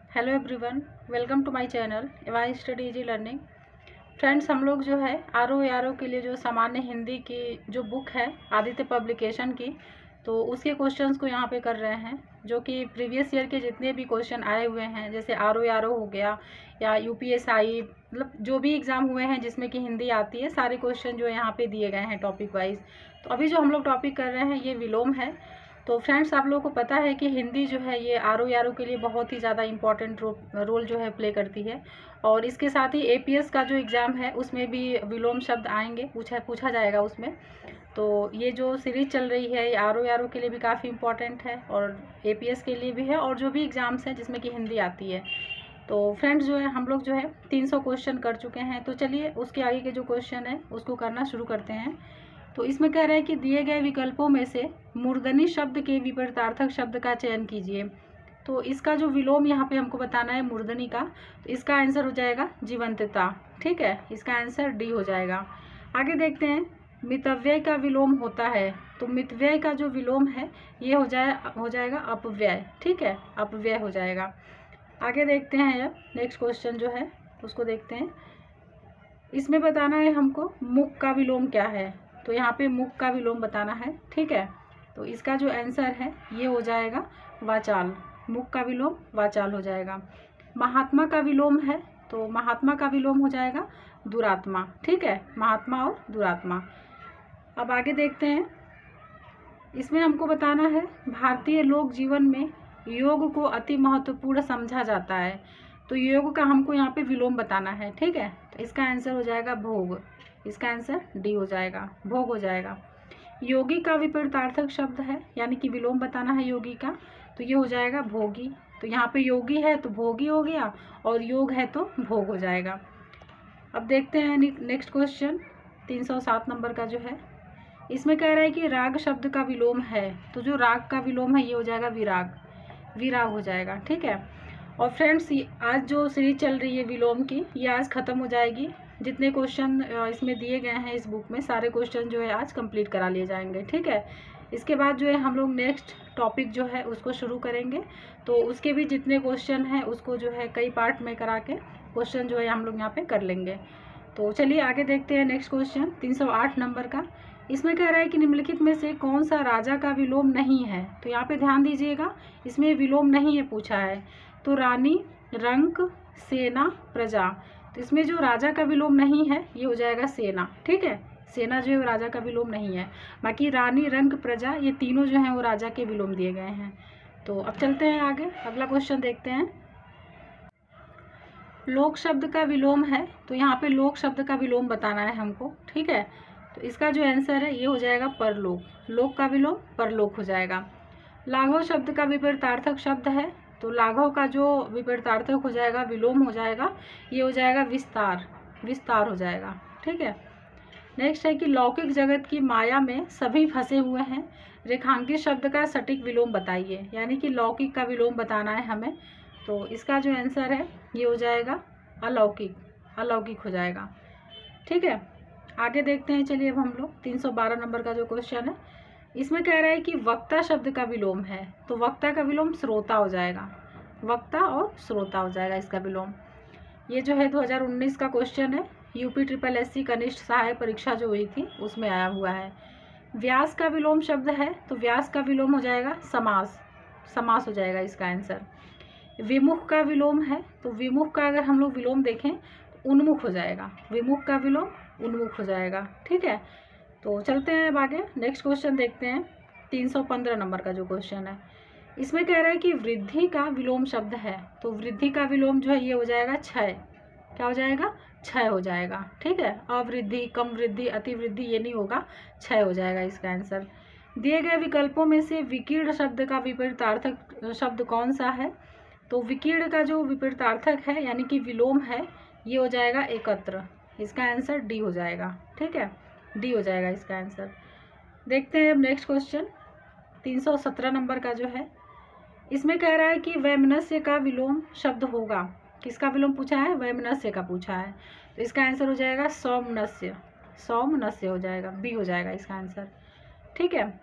Hello everyone, welcome to my channel A Y study easy learning. Friends, हम लोग जो है आर ओ के लिए जो सामान्य हिंदी की जो बुक है आदित्य पब्लिकेशन की, तो उसके क्वेश्चंस को यहाँ पे कर रहे हैं, जो कि प्रीवियस ईयर के जितने भी क्वेश्चन आए हुए हैं, जैसे आर ओ हो गया या यूपीएसआई, मतलब जो भी एग्ज़ाम हुए हैं जिसमें कि हिंदी आती है, सारे क्वेश्चन जो यहाँ पे दिए गए हैं टॉपिक वाइज। तो अभी जो हम लोग टॉपिक कर रहे हैं ये विलोम है। तो फ्रेंड्स, आप लोगों को पता है कि हिंदी जो है ये आर ओ के लिए बहुत ही ज़्यादा इम्पॉर्टेंट रोल जो है प्ले करती है, और इसके साथ ही एपीएस का जो एग्ज़ाम है उसमें भी विलोम शब्द आएंगे, पूछा जाएगा उसमें। तो ये जो सीरीज़ चल रही है ये आर ओ के लिए भी काफ़ी इम्पॉर्टेंट है और एपीएस के लिए भी है, और जो भी एग्ज़ाम्स हैं जिसमें कि हिंदी आती है। तो फ्रेंड्स, जो है हम लोग जो है 300 क्वेश्चन कर चुके हैं। तो चलिए उसके आगे के जो क्वेश्चन है उसको करना शुरू करते हैं। तो इसमें कह रहा है कि दिए गए विकल्पों में से मूर्धनी शब्द के विपरीतार्थक शब्द का चयन कीजिए। तो इसका जो विलोम यहाँ पे हमको बताना है मूर्धनी का, तो इसका आंसर हो जाएगा जीवंतता। ठीक है, इसका आंसर डी हो जाएगा। आगे देखते हैं, मितव्यय का विलोम होता है। तो मितव्यय का जो विलोम है ये हो जाएगा अपव्यय। ठीक है, अपव्यय हो जाएगा। आगे देखते हैं, अब नेक्स्ट क्वेश्चन जो है उसको देखते हैं। इसमें बताना है हमको मुख का विलोम क्या है। तो यहाँ पे मुख का विलोम बताना है। ठीक है, तो इसका जो आंसर है ये हो जाएगा वाचाल। मुख का विलोम वाचाल हो जाएगा। महात्मा का विलोम है, तो महात्मा का विलोम हो जाएगा दुरात्मा। ठीक है, महात्मा और दुरात्मा। अब आगे देखते हैं, इसमें हमको बताना है भारतीय लोक जीवन में योग को अति महत्वपूर्ण समझा जाता है। तो योग का हमको यहाँ पे विलोम बताना है। ठीक है, तो इसका आंसर हो जाएगा भोग। इसका आंसर डी हो जाएगा, भोग हो जाएगा। योगी का विपरीतार्थक शब्द है, यानी कि विलोम बताना है योगी का, तो ये हो जाएगा भोगी। तो यहाँ पे योगी है तो भोगी हो गया, और योग है तो भोग हो जाएगा। अब देखते हैं नेक्स्ट क्वेश्चन 307 नंबर का जो है। इसमें कह रहा है कि राग शब्द का विलोम है। तो जो राग का विलोम है ये हो जाएगा विराग। विराग हो जाएगा। ठीक है, और फ्रेंड्स, आज जो सीरीज चल रही है विलोम की ये आज ख़त्म हो जाएगी। जितने क्वेश्चन इसमें दिए गए हैं इस बुक में, सारे क्वेश्चन जो है आज कंप्लीट करा लिए जाएंगे। ठीक है, इसके बाद जो है हम लोग नेक्स्ट टॉपिक जो है उसको शुरू करेंगे। तो उसके भी जितने क्वेश्चन हैं उसको जो है कई पार्ट में करा के क्वेश्चन जो है हम लोग यहाँ पे कर लेंगे। तो चलिए आगे देखते हैं नेक्स्ट क्वेश्चन 308 नंबर का। इसमें कह रहा है कि निम्नलिखित में से कौन सा राजा का विलोम नहीं है। तो यहाँ पे ध्यान दीजिएगा, इसमें विलोम नहीं है पूछा है। तो रानी, रंक, सेना, प्रजा। तो इसमें जो राजा का विलोम नहीं है ये हो जाएगा सेना। ठीक है, सेना जो है वो राजा का विलोम नहीं है। बाकी रानी, रंक, प्रजा ये तीनों जो हैं वो राजा के विलोम दिए गए हैं। तो अब चलते हैं आगे, अगला क्वेश्चन देखते हैं। लोक शब्द का विलोम है, तो यहाँ पे लोक शब्द का विलोम बताना है हमको। ठीक है, तो इसका जो आंसर है ये हो जाएगा परलोक। लोक का विलोम परलोक हो जाएगा। लाघव शब्द का विपरीतार्थक शब्द है, तो लाघव का जो विपरीतार्थक हो जाएगा, विलोम हो जाएगा, ये हो जाएगा विस्तार। विस्तार हो जाएगा। ठीक है, नेक्स्ट है कि लौकिक जगत की माया में सभी फंसे हुए हैं। रेखांकित शब्द का सटीक विलोम बताइए, यानी कि लौकिक का विलोम बताना है हमें। तो इसका जो आंसर है ये हो जाएगा अलौकिक। अलौकिक हो जाएगा। ठीक है, आगे देखते हैं। चलिए अब हम लोग 312 नंबर का जो क्वेश्चन है, इसमें कह रहा है कि वक्ता शब्द का विलोम है। तो वक्ता का विलोम श्रोता हो जाएगा। वक्ता और श्रोता हो जाएगा इसका विलोम। ये जो है 2019 का क्वेश्चन है, यूपी SSC कनिष्ठ सहायक परीक्षा जो हुई थी उसमें आया हुआ है। व्यास का विलोम शब्द है, तो व्यास का विलोम हो जाएगा समास। समास हो जाएगा इसका आंसर। विमुख का विलोम है, तो विमुख का अगर हम लोग विलोम देखें तो उन्मुख हो जाएगा। विमुख का विलोम उन्मुख हो जाएगा। ठीक है, तो चलते हैं अब आगे, नेक्स्ट क्वेश्चन देखते हैं 315 नंबर का जो क्वेश्चन है। इसमें कह रहा है कि वृद्धि का विलोम शब्द है। तो वृद्धि का विलोम जो है ये हो जाएगा क्षय। क्या हो जाएगा? क्षय हो जाएगा। ठीक है, अवृद्धि, कम वृद्धि, अतिवृद्धि ये नहीं होगा, क्षय हो जाएगा इसका आंसर। दिए गए विकल्पों में से विकीर्ण शब्द का विपरीतार्थक शब्द कौन सा है। तो विकीर्ण का जो विपरीतार्थक है यानी कि विलोम है ये हो जाएगा एकत्र। इसका आंसर डी हो जाएगा। ठीक है, डी हो जाएगा इसका आंसर। देखते हैं अब नेक्स्ट क्वेश्चन 317 नंबर का जो है। इसमें कह रहा है कि वैमनस्य का विलोम शब्द होगा। किसका विलोम पूछा है? वैमनस्य का पूछा है। तो इसका आंसर हो जाएगा सौमनस्य। सौमनस्य हो जाएगा, बी हो जाएगा इसका आंसर। ठीक है,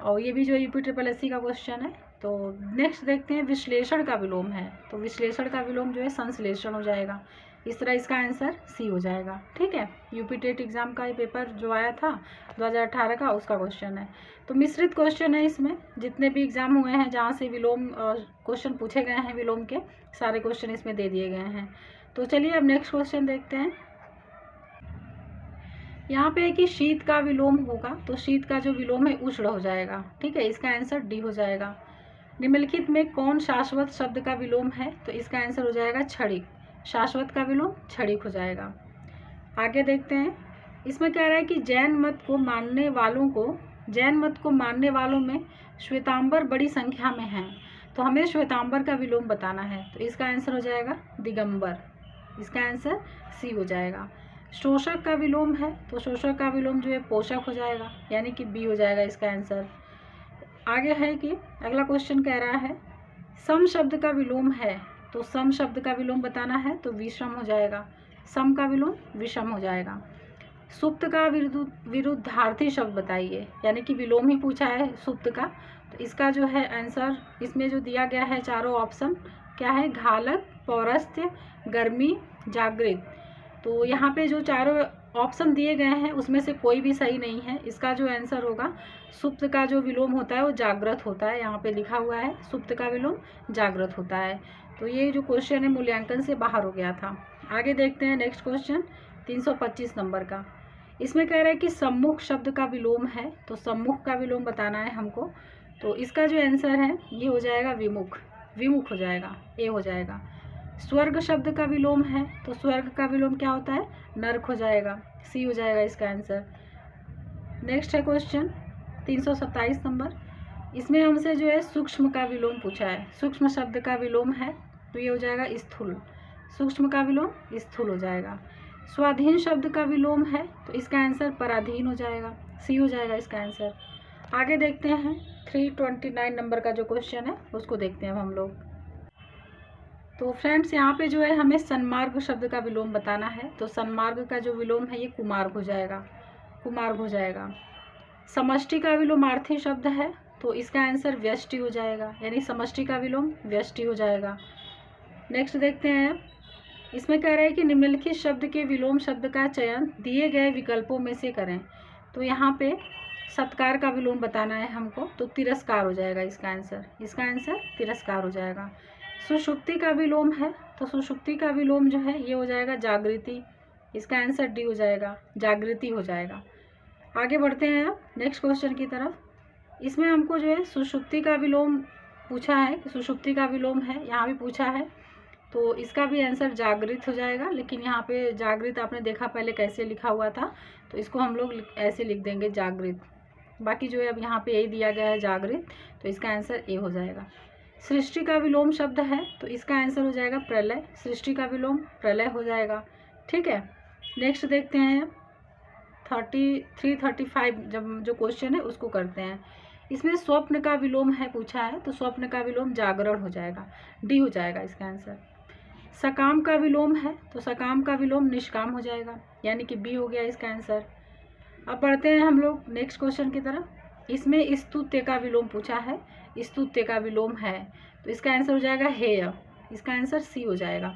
और ये भी जो यूपी SSC का क्वेश्चन है तो नेक्स्ट देखते हैं विश्लेषण का विलोम है, तो विश्लेषण का विलोम जो है संश्लेषण हो जाएगा। इस तरह इसका आंसर सी हो जाएगा। ठीक है, यूपी टेट एग्ज़ाम का ये पेपर जो आया था 2018 का, उसका क्वेश्चन है। तो मिश्रित क्वेश्चन है, इसमें जितने भी एग्ज़ाम हुए हैं जहाँ से विलोम क्वेश्चन पूछे गए हैं विलोम के, सारे क्वेश्चन इसमें दे दिए गए हैं। तो चलिए अब नेक्स्ट क्वेश्चन देखते हैं। यहाँ पे है कि शीत का विलोम होगा, तो शीत का जो विलोम है उष्ण हो जाएगा। ठीक है, इसका आंसर डी हो जाएगा। निम्नलिखित में कौन शाश्वत शब्द का विलोम है, तो इसका आंसर हो जाएगा क्षणिक। शाश्वत का विलोम क्षणिक हो जाएगा। आगे देखते हैं, इसमें कह रहा है कि जैन मत को मानने वालों में श्वेतांबर बड़ी संख्या में हैं, तो हमें श्वेतांबर का विलोम बताना है। तो इसका आंसर हो जाएगा दिगंबर। इसका आंसर सी हो जाएगा। शोषक का विलोम है, तो शोषक का विलोम जो है पोषक हो जाएगा, यानी कि बी हो जाएगा इसका आंसर। आगे है कि अगला क्वेश्चन कह रहा है सम शब्द का विलोम है, तो सम शब्द का विलोम बताना है, तो विषम हो जाएगा। सम का विलोम विषम हो जाएगा। सुप्त का विरुद्धार्थी शब्द बताइए, यानी कि विलोम ही पूछा है सुप्त का, तो इसका जो है आंसर इसमें जो दिया गया है चारों ऑप्शन क्या है, घालक, पौरस्त्य, गर्मी, जागृत। तो यहाँ पे जो चारों ऑप्शन दिए गए हैं उसमें से कोई भी सही नहीं है। इसका जो आंसर होगा, सुप्त का जो विलोम होता है वो जागृत होता है। यहाँ पे लिखा हुआ है सुप्त का विलोम जागृत होता है। तो ये जो क्वेश्चन है मूल्यांकन से बाहर हो गया था। आगे देखते हैं नेक्स्ट क्वेश्चन 325 नंबर का। इसमें कह रहा है कि सम्मुख शब्द का विलोम है, तो सम्मुख का विलोम बताना है हमको। तो इसका जो आंसर है ये हो जाएगा विमुख। विमुख हो जाएगा, ए हो जाएगा। स्वर्ग शब्द का विलोम है, तो स्वर्ग का विलोम क्या होता है, नरक हो जाएगा। सी हो जाएगा इसका आंसर। नेक्स्ट है क्वेश्चन 327 नंबर। इसमें हमसे जो है सूक्ष्म का विलोम पूछा है। सूक्ष्म शब्द का विलोम है, तो ये हो जाएगा स्थूल। सूक्ष्म का विलोम स्थूल हो जाएगा। स्वाधीन शब्द का विलोम है, तो इसका आंसर पराधीन हो जाएगा। सी हो जाएगा इसका आंसर। आगे देखते हैं 329 नंबर का जो क्वेश्चन है उसको देखते हैं अब हम लोग। तो फ्रेंड्स यहाँ पे जो है हमें सन्मार्ग शब्द का विलोम बताना है, तो सन्मार्ग का जो विलोम है ये कुमार्ग हो जाएगा। कुमार्ग हो जाएगा। समष्टि का विलोम आर्थी शब्द है, तो इसका आंसर व्यष्टि हो जाएगा, यानी समष्टि का विलोम व्यष्टि हो जाएगा। नेक्स्ट देखते हैं, इसमें कह रहा है कि निम्नलिखित शब्द के विलोम शब्द का चयन दिए गए विकल्पों में से करें। तो यहाँ पे सत्कार का विलोम बताना है हमको, तो तिरस्कार हो जाएगा इसका आंसर। इसका आंसर तिरस्कार हो जाएगा। सुषुप्ति का विलोम है, तो सुषुप्ति का विलोम जो है ये हो जाएगा जागृति। इसका आंसर डी हो जाएगा, जागृति हो जाएगा। आगे बढ़ते हैं अब नेक्स्ट क्वेश्चन की तरफ। इसमें हमको जो है सुषुप्ति का विलोम पूछा है कि सुषुप्ति का विलोम है, यहाँ भी पूछा है, तो इसका भी आंसर जागृत हो जाएगा। लेकिन यहाँ पे जागृत आपने देखा पहले कैसे लिखा हुआ था, तो इसको हम लोग ऐसे लिख देंगे जागृत। बाकी जो है अब यहाँ पे यही दिया गया है जागृत, तो इसका आंसर ए हो जाएगा। सृष्टि का विलोम शब्द है, तो इसका आंसर हो जाएगा प्रलय। सृष्टि का विलोम प्रलय हो जाएगा। ठीक है, नेक्स्ट देखते हैं 335 जब जो क्वेश्चन है उसको करते हैं। इसमें स्वप्न का विलोम है पूछा है, तो स्वप्न का विलोम जागरण हो जाएगा। डी हो जाएगा इसका आंसर। सकाम का विलोम है, तो सकाम का विलोम निष्काम हो जाएगा, यानी कि बी हो गया इसका आंसर। अब बढ़ते हैं हम लोग नेक्स्ट क्वेश्चन की तरफ। इसमें स्तुत्य का विलोम पूछा है। स्तुत्य का विलोम है, तो इसका आंसर हो जाएगा हेय। इसका आंसर सी हो जाएगा।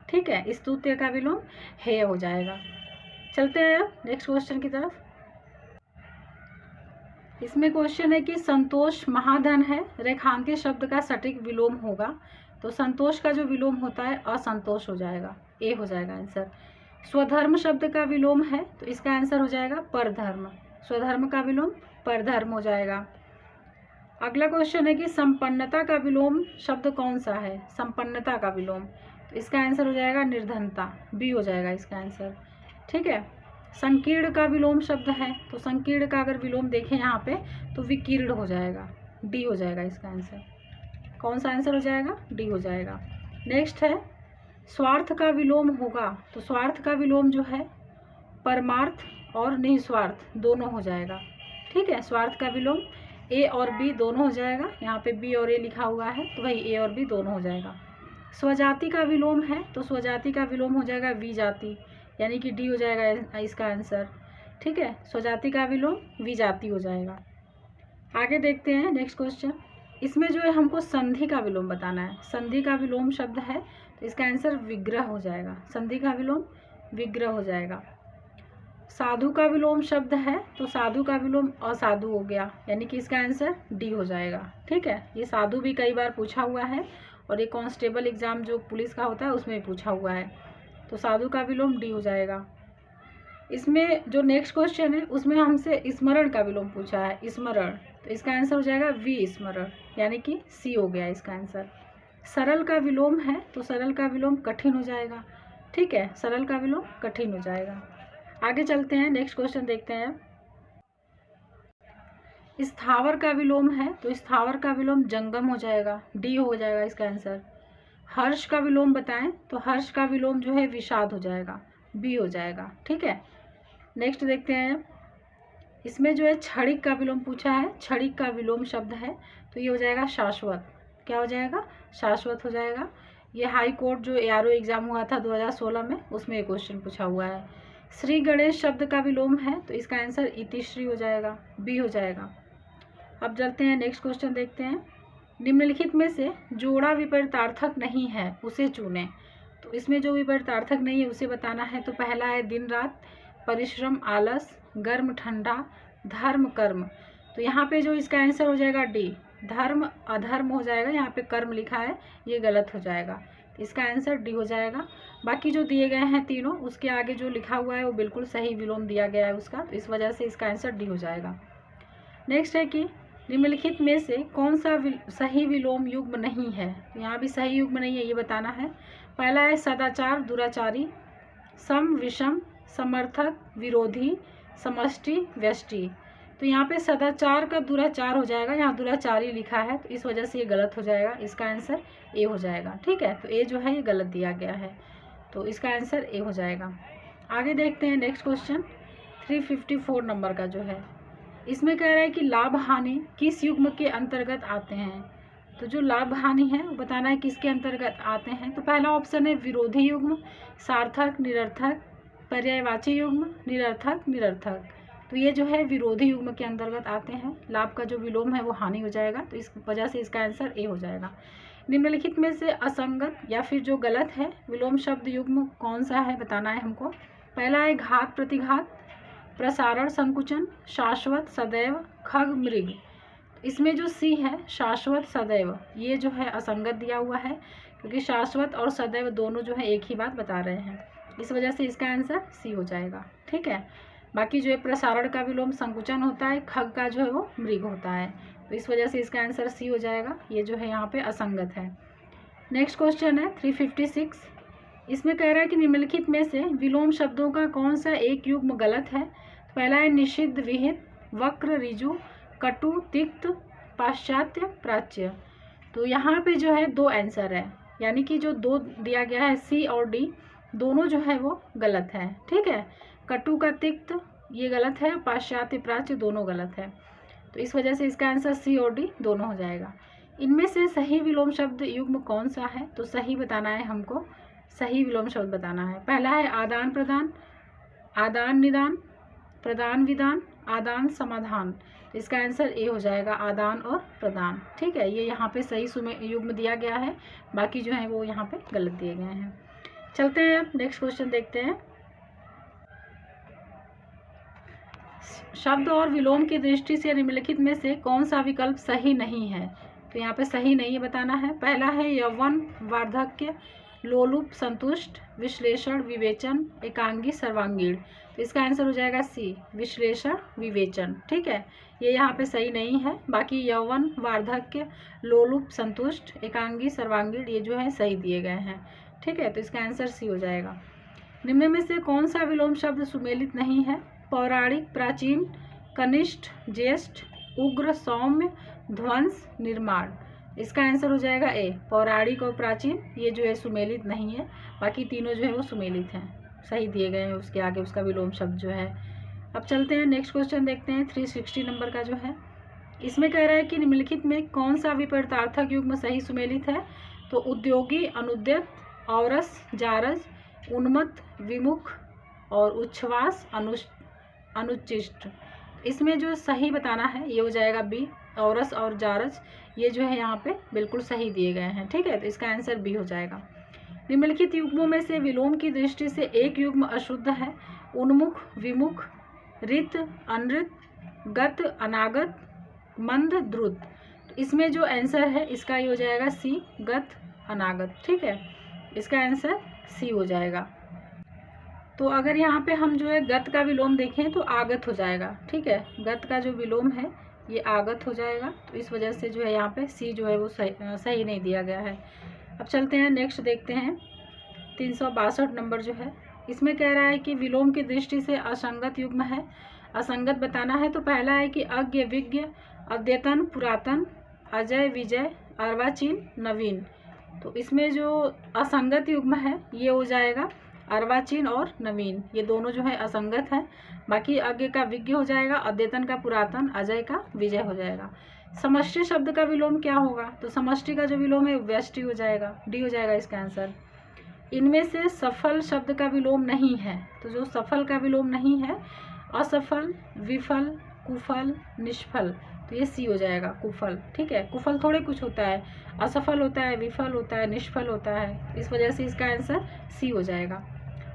ठीक है, स्तुत्य का विलोम हेय हो जाएगा। चलते हैं अब नेक्स्ट क्वेश्चन की तरफ। इसमें क्वेश्चन है कि संतोष महाधन है, रेखांकित शब्द का सटीक विलोम होगा। तो संतोष का जो विलोम होता है असंतोष हो जाएगा। ए हो जाएगा आंसर। स्वधर्म शब्द का विलोम है, तो इसका आंसर हो जाएगा परधर्म। स्वधर्म का विलोम परधर्म हो जाएगा। अगला क्वेश्चन है कि संपन्नता का विलोम शब्द कौन सा है। संपन्नता का विलोम, तो इसका आंसर हो जाएगा निर्धनता। बी हो जाएगा इसका आंसर। ठीक है, संकीर्ण का विलोम शब्द है, तो संकीर्ण का अगर विलोम देखें यहाँ पे तो विकीर्ण हो जाएगा। डी हो जाएगा इसका आंसर। कौन सा आंसर हो जाएगा, डी हो जाएगा। नेक्स्ट है स्वार्थ का विलोम होगा, तो स्वार्थ का विलोम जो है परमार्थ और निस्वार्थ दोनों हो जाएगा। ठीक है, स्वार्थ का विलोम ए और बी दोनों हो जाएगा। यहाँ पे बी और ए लिखा हुआ है, तो वही ए और बी दोनों हो जाएगा। स्वजाति का विलोम है, तो स्वजाति का विलोम हो जाएगा विजाति, यानी कि डी हो जाएगा इसका आंसर। ठीक है, स्वजाति का विलोम विजाति हो जाएगा। आगे देखते हैं नेक्स्ट क्वेश्चन। इसमें जो है हमको संधि का विलोम बताना है। संधि का विलोम शब्द है तो इसका आंसर विग्रह हो जाएगा। संधि का विलोम विग्रह हो जाएगा। साधु का विलोम शब्द है तो साधु का विलोम असाधु हो गया, यानी कि इसका आंसर डी हो जाएगा। ठीक है, ये साधु भी कई बार पूछा हुआ है और ये कांस्टेबल एग्जाम जो पुलिस का होता है उसमें पूछा हुआ है, तो साधु का विलोम डी हो जाएगा। इसमें जो नेक्स्ट क्वेश्चन है उसमें हमसे स्मरण का विलोम पूछा है, स्मरण, तो इसका आंसर हो जाएगा वी स्मरण, यानी कि सी हो गया इसका आंसर। सरल का विलोम है तो सरल का विलोम कठिन हो जाएगा। ठीक है, सरल का विलोम कठिन हो जाएगा। आगे चलते हैं, नेक्स्ट क्वेश्चन देखते हैं। स्थावर का विलोम है तो स्थावर का विलोम जंगम हो जाएगा, डी हो जाएगा इसका आंसर। हर्ष का विलोम बताएं तो हर्ष का विलोम जो है विषाद हो जाएगा, बी हो जाएगा। ठीक है, नेक्स्ट देखते हैं। इसमें जो है क्षणिक का विलोम पूछा है, क्षणिक का विलोम शब्द है तो ये हो जाएगा शाश्वत। क्या हो जाएगा? शाश्वत हो जाएगा। ये हाई कोर्ट जो ARO एग्जाम हुआ था 2016 में, उसमें ये क्वेश्चन पूछा हुआ है। श्री गणेश शब्द का विलोम है तो इसका आंसर इतिश्री हो जाएगा, बी हो जाएगा। अब चलते हैं, नेक्स्ट क्वेश्चन देखते हैं। निम्नलिखित में से जोड़ा विपरीतार्थक नहीं है उसे चुनें। तो इसमें जो विपरीतार्थक नहीं है उसे बताना है। तो पहला है दिन रात, परिश्रम आलस, गर्म ठंडा, धर्म कर्म। तो यहाँ पे जो इसका आंसर हो जाएगा डी, धर्म अधर्म हो जाएगा। यहाँ पे कर्म लिखा है, ये गलत हो जाएगा, इसका आंसर डी हो जाएगा। बाकी जो दिए गए हैं तीनों, उसके आगे जो लिखा हुआ है वो बिल्कुल सही विलोम दिया गया है उसका, तो इस वजह से इसका आंसर डी हो जाएगा। नेक्स्ट है कि निम्नलिखित में से कौन सा सही विलोम युग्म नहीं है। तो यहाँ भी सही युग्म नहीं है, ये बताना है। पहला है सदाचार दुराचारी, सम विषम, समर्थक विरोधी, समष्टि व्यष्टि। तो यहाँ पे सदाचार का दुराचार हो जाएगा, यहाँ दुराचारी लिखा है तो इस वजह से ये गलत हो जाएगा, इसका आंसर ए हो जाएगा। ठीक है, तो ए जो है ये गलत दिया गया है, तो इसका आंसर ए हो जाएगा। आगे देखते हैं, नेक्स्ट क्वेश्चन 354 नंबर का जो है, इसमें कह रहा है कि लाभ हानि किस युग्म के अंतर्गत आते हैं। तो जो लाभ हानि है वो बताना है किसके अंतर्गत आते हैं। तो पहला ऑप्शन है विरोधी युग्म, सार्थक निरर्थक, पर्यायवाची युग्म, निरर्थक निरर्थक। तो ये जो है विरोधी युग्म के अंतर्गत आते हैं। लाभ का जो विलोम है वो हानि हो जाएगा, तो इस वजह से इसका आंसर ए हो जाएगा। निम्नलिखित में से असंगत या फिर जो गलत है विलोम शब्द युग्म कौन सा है बताना है हमको। पहला है घात प्रतिघात, प्रसारण संकुचन, शाश्वत सदैव, खग मृग। इसमें जो सी है शाश्वत सदैव, ये जो है असंगत दिया हुआ है, क्योंकि शाश्वत और सदैव दोनों जो है एक ही बात बता रहे हैं, इस वजह से इसका आंसर सी हो जाएगा। ठीक है, बाकी जो है प्रसारण का विलोम संकुचन होता है, खग का जो है वो मृग होता है, तो इस वजह से इसका आंसर सी हो जाएगा। ये जो है यहाँ पे असंगत है। नेक्स्ट क्वेश्चन है 356। इसमें कह रहा है कि निम्नलिखित में से विलोम शब्दों का कौन सा एक युग्म गलत है। पहला है निषिद्ध विहित, वक्र ऋजु, कटु तिक्त, पाश्चात्य प्राच्य। तो यहाँ पे जो है दो आंसर है, यानी कि जो दो दिया गया है सी और डी, दोनों जो है वो गलत है। ठीक है, कटु का तिक्त ये गलत है, पाश्चात्य प्राच्य दोनों गलत है, तो इस वजह से इसका आंसर सी और डी दोनों हो जाएगा। इनमें से सही विलोम शब्द युग्म कौन सा है, तो सही बताना है हमको, सही विलोम शब्द बताना है। पहला है आदान प्रदान, आदान निदान, प्रदान विदान, आदान समाधान। तो इसका आंसर ए हो जाएगा, आदान और प्रदान। ठीक है, ये यहाँ पे सही युग्म दिया गया है, बाकी जो है वो यहाँ पे गलत दिए गए हैं। चलते हैं अब नेक्स्ट क्वेश्चन देखते हैं। शब्द और विलोम की दृष्टि से निम्नलिखित में से कौन सा विकल्प सही नहीं है। तो यहाँ पे सही नहीं बताना है। पहला है यौवन वार्धक्य, लोलुप संतुष्ट, विश्लेषण विवेचन, एकांगी सर्वांगीण। तो इसका आंसर हो जाएगा सी, विश्लेषण विवेचन। ठीक है, ये यहाँ पे सही नहीं है। बाकी यौवन वार्धक्य, लोलुप संतुष्ट, एकांगी सर्वांगीण ये जो है सही दिए गए हैं। ठीक है, तो इसका आंसर सी हो जाएगा। निम्न में से कौन सा विलोम शब्द सुमेलित नहीं है। पौराणिक, प्राचीन, कनिष्ठ, ज्येष्ठ, उग्र, सौम्य, ध्वंस, निर्माण। इसका आंसर हो जाएगा ए, पौराणिक और प्राचीन ये जो है सुमेलित नहीं है, बाकी तीनों जो है वो सुमेलित हैं, सही दिए गए हैं उसके आगे उसका विलोम शब्द जो है। अब चलते हैं नेक्स्ट क्वेश्चन देखते हैं 360 नंबर का जो है। इसमें कह रहा है कि निम्नलिखित में कौन सा विपरीतार्थक युग्म सही सुमेलित है। तो उद्योगी, अनुद्यत, औरस, जारज, उन्मत्त, विमुख और उच्छ्वास, अनुचिष्ट। इसमें जो सही बताना है ये हो जाएगा बी, औरस और जारज ये जो है यहाँ पे बिल्कुल सही दिए गए हैं। ठीक है, तो इसका आंसर बी हो जाएगा। निम्नलिखित युग्मों में से विलोम की दृष्टि से एक युग्म अशुद्ध है। उन्मुख, विमुख, ऋत, अनृत, गत, अनागत, मंद, द्रुत। तो इसमें जो आंसर है इसका ये हो जाएगा सी, गत, अनागत। ठीक है, इसका आंसर सी हो जाएगा। तो अगर यहाँ पे हम जो है गत का विलोम देखें तो आगत हो जाएगा। ठीक है, गत का जो विलोम है ये आगत हो जाएगा, तो इस वजह से जो है यहाँ पे सी जो है वो सही नहीं दिया गया है। अब चलते हैं नेक्स्ट, देखते हैं 362 नंबर जो है, इसमें कह रहा है कि विलोम की दृष्टि से असंगत युग्म है। असंगत बताना है तो पहला है कि अज्ञ, विज्ञ, अद्यतन, पुरातन, अजय, विजय, अर्वाचीन, नवीन। तो इसमें जो असंगत युग्म है ये हो जाएगा अर्वाचीन और नवीन, ये दोनों जो है असंगत है। बाकी अज्ञ का विज्ञ हो जाएगा, अद्यतन का पुरातन, अजय का विजय हो जाएगा। समष्टि शब्द का विलोम क्या होगा? तो समष्टि का जो विलोम है व्यष्टि हो जाएगा, डी हो जाएगा इसका आंसर। इनमें से सफल शब्द का विलोम नहीं है, तो जो सफल का विलोम नहीं है असफल, विफल, कुफल, निष्फल, तो ये सी हो जाएगा, कुफल। ठीक है, कुफल थोड़े कुछ होता है, असफल होता है, विफल होता है, निष्फल होता है, इस वजह से इसका आंसर सी हो जाएगा।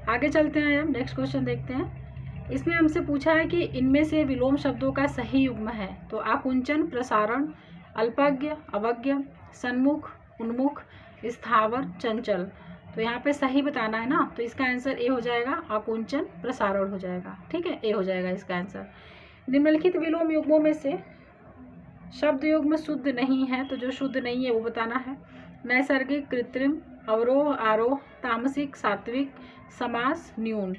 आगे चलते हैं, अब नेक्स्ट क्वेश्चन देखते हैं। इसमें हमसे पूछा है कि इनमें से विलोम शब्दों का सही युग्म है। तो आकुंचन, प्रसारण, अल्पज्ञ, अवज्ञ, सन्मुख, उन्मुख, स्थावर, चंचल। तो यहाँ पे सही बताना है ना, तो इसका आंसर ए हो जाएगा, आकुंचन, प्रसारण हो जाएगा। ठीक है, ए हो जाएगा इसका आंसर। निम्नलिखित विलोम युग्मों में से शब्द युग्म शुद्ध नहीं है, तो जो शुद्ध नहीं है वो बताना है। नैसर्गिक, कृत्रिम, अवरोह, आरोह, तामसिक, सात्विक, समास, न्यून।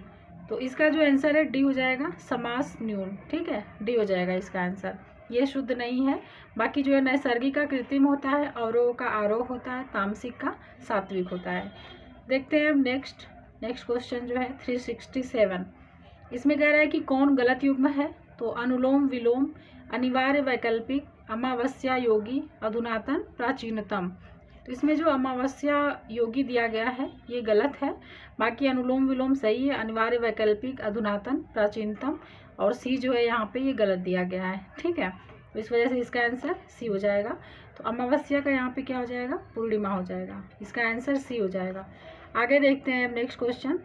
तो इसका जो आंसर है डी हो जाएगा, समास न्यून। ठीक है, डी हो जाएगा इसका आंसर, ये शुद्ध नहीं है। बाकी जो है नैसर्गिक का कृत्रिम होता है, अवरोह का आरोह होता है, तामसिक का सात्विक होता है। देखते हैं अब नेक्स्ट क्वेश्चन जो है 367। इसमें कह रहा है कि कौन गलत युग्म है? तो अनुलोम विलोम, अनिवार्य, वैकल्पिक, अमावस्या योगी, अधुनातन, प्राचीनतम। तो इसमें जो अमावस्या योगी दिया गया है ये गलत है। बाकी अनुलोम विलोम सही है, अनिवार्य, वैकल्पिक, अधुनातन, प्राचीनतम और सी जो है यहाँ पे ये गलत दिया गया है। ठीक है, तो इस वजह से इसका आंसर सी हो जाएगा। तो अमावस्या का यहाँ पे क्या हो जाएगा? पूर्णिमा हो जाएगा, इसका आंसर सी हो जाएगा। आगे देखते हैं अब नेक्स्ट क्वेश्चन।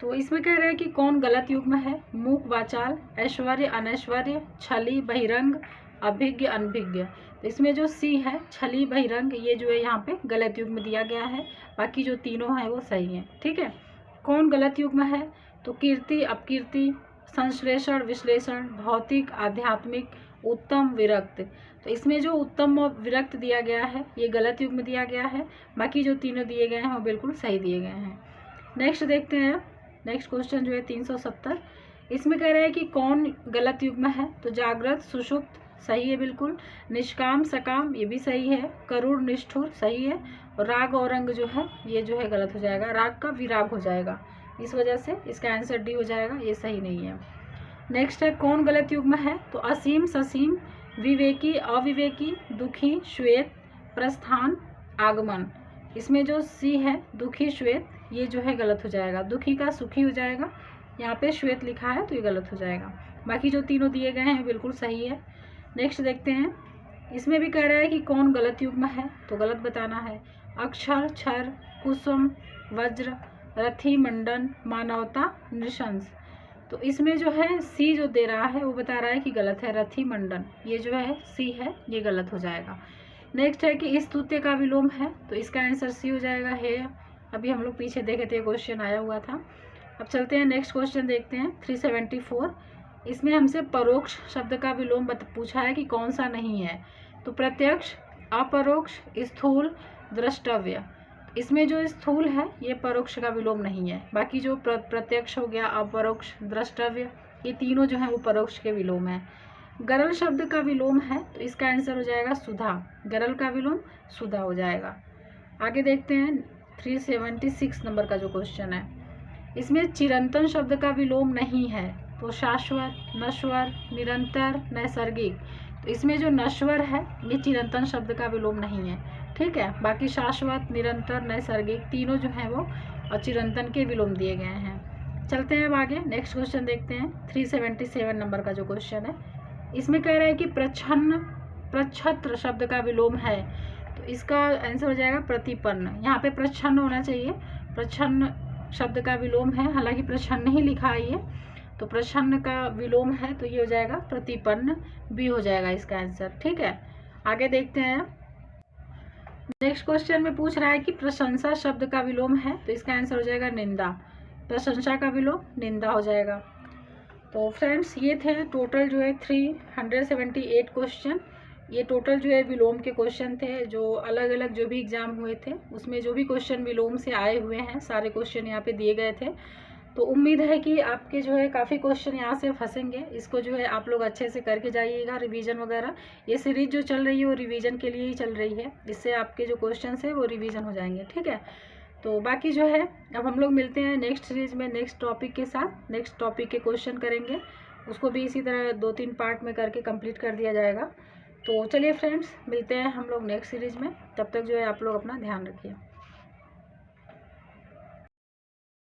तो इसमें कह रहे हैं कि कौन गलत युग्म है? मूक, वाचाल, ऐश्वर्य, अनैश्वर्य, छली, बहिरंग, अभिज्ञ, अनभिज्ञ। तो इसमें जो सी है छली, बहिरंग, ये जो है यहाँ पे गलत युग्म दिया गया है। बाकी जो तीनों हैं वो सही हैं। ठीक है, कौन गलत युग्म है? तो कीर्ति, अपकीर्ति, संश्लेषण, विश्लेषण, भौतिक, आध्यात्मिक, उत्तम, विरक्त। तो इसमें जो उत्तम और विरक्त दिया गया है ये गलत युग्म दिया गया है। बाकी जो तीनों दिए गए हैं वो बिल्कुल सही दिए गए हैं। नेक्स्ट देखते हैं, नेक्स्ट क्वेश्चन जो है 370। इसमें कह रहे हैं कि कौन गलत युग्म है? तो जागृत, सुषुप्त सही है बिल्कुल, निष्काम, सकाम ये भी सही है, करुण, निष्ठुर सही है, और राग और रंग जो है ये जो है गलत हो जाएगा, राग का विराग हो जाएगा। इस वजह से इसका आंसर डी हो जाएगा, ये सही नहीं है। नेक्स्ट है कौन गलत युग्म है? तो असीम, ससीम, विवेकी, अविवेकी, दुखी, श्वेत, प्रस्थान, आगमन। इसमें जो सी है दुखी, श्वेत, ये जो है गलत हो जाएगा, दुखी का सुखी हो जाएगा, यहाँ पे श्वेत लिखा है तो ये गलत हो जाएगा। बाकी जो तीनों दिए गए हैं बिल्कुल सही है। नेक्स्ट देखते हैं, इसमें भी कह रहा है कि कौन गलत युग्म है, तो गलत बताना है। अक्षर, क्षर, कुसुम, वज्र, रथी, मंडन, मानवता, नृशंस। तो इसमें जो है सी जो दे रहा है वो बता रहा है कि गलत है, रथी, मंडन, ये जो है सी है ये गलत हो जाएगा। नेक्स्ट है कि स्तुत्य का विलोम है, तो इसका आंसर सी हो जाएगा, है। अभी हम लोग पीछे देखे थे, क्वेश्चन आया हुआ था। अब चलते हैं नेक्स्ट क्वेश्चन देखते हैं 374। इसमें हमसे परोक्ष शब्द का विलोम पूछा है कि कौन सा नहीं है। तो प्रत्यक्ष, अपरोक्ष, स्थूल, द्रष्टव्य। इसमें जो स्थूल है ये परोक्ष का विलोम नहीं है। बाकी जो प्रत्यक्ष हो गया, अपरोक्ष, द्रष्टव्य, ये तीनों जो है वो परोक्ष के विलोम है। गरल शब्द का विलोम है, तो इसका आंसर हो जाएगा सुधा, गरल का विलोम सुधा हो जाएगा। आगे देखते हैं 376 नंबर का जो क्वेश्चन है, इसमें चिरंतन शब्द का विलोम नहीं है। तो शाश्वत, नश्वर, निरंतर, नैसर्गिक। तो इसमें जो नश्वर है ये चिरंतन शब्द का विलोम नहीं है। ठीक है, बाकी शाश्वत, निरंतर, नैसर्गिक तीनों जो हैं वो चिरंतन के विलोम दिए गए हैं। चलते हैं अब आगे नेक्स्ट क्वेश्चन देखते हैं 377 नंबर का जो क्वेश्चन है। इसमें कह रहा है कि प्रच्छन्न, प्रच्छत्र शब्द का विलोम है, तो इसका आंसर हो जाएगा प्रतिपन्न। यहाँ पे प्रच्छन्न होना चाहिए, प्रच्छन्न शब्द का विलोम है, हालांकि प्रच्छन्न ही लिखा है ये, तो प्रच्छन्न का विलोम है तो ये हो जाएगा प्रतिपन्न, बी हो जाएगा इसका आंसर। ठीक है, आगे देखते हैं। नेक्स्ट क्वेश्चन में पूछ रहा है कि प्रशंसा शब्द का विलोम है, तो इसका आंसर हो जाएगा निंदा। प्रशंसा का विलोम निंदा हो जाएगा। तो फ्रेंड्स ये थे टोटल जो है 378 क्वेश्चन। ये टोटल जो है विलोम के क्वेश्चन थे, जो अलग अलग जो भी एग्जाम हुए थे उसमें जो भी क्वेश्चन विलोम से आए हुए हैं सारे क्वेश्चन यहाँ पे दिए गए थे। तो उम्मीद है कि आपके जो है काफ़ी क्वेश्चन यहाँ से फंसेंगे। इसको जो है आप लोग अच्छे से करके जाइएगा रिवीजन वगैरह। ये सीरीज जो चल रही है वो रिवीजन के लिए ही चल रही है, इससे आपके जो क्वेश्चन है वो रिवीजन हो जाएंगे। ठीक है, तो बाकी जो है अब हम लोग मिलते हैं नेक्स्ट सीरीज में नेक्स्ट टॉपिक के साथ। नेक्स्ट टॉपिक के क्वेश्चन करेंगे, उसको भी इसी तरह 2-3 पार्ट में करके कंप्लीट कर दिया जाएगा। तो चलिए फ्रेंड्स, मिलते हैं हम लोग नेक्स्ट सीरीज में। तब तक जो है आप लोग अपना ध्यान रखिए।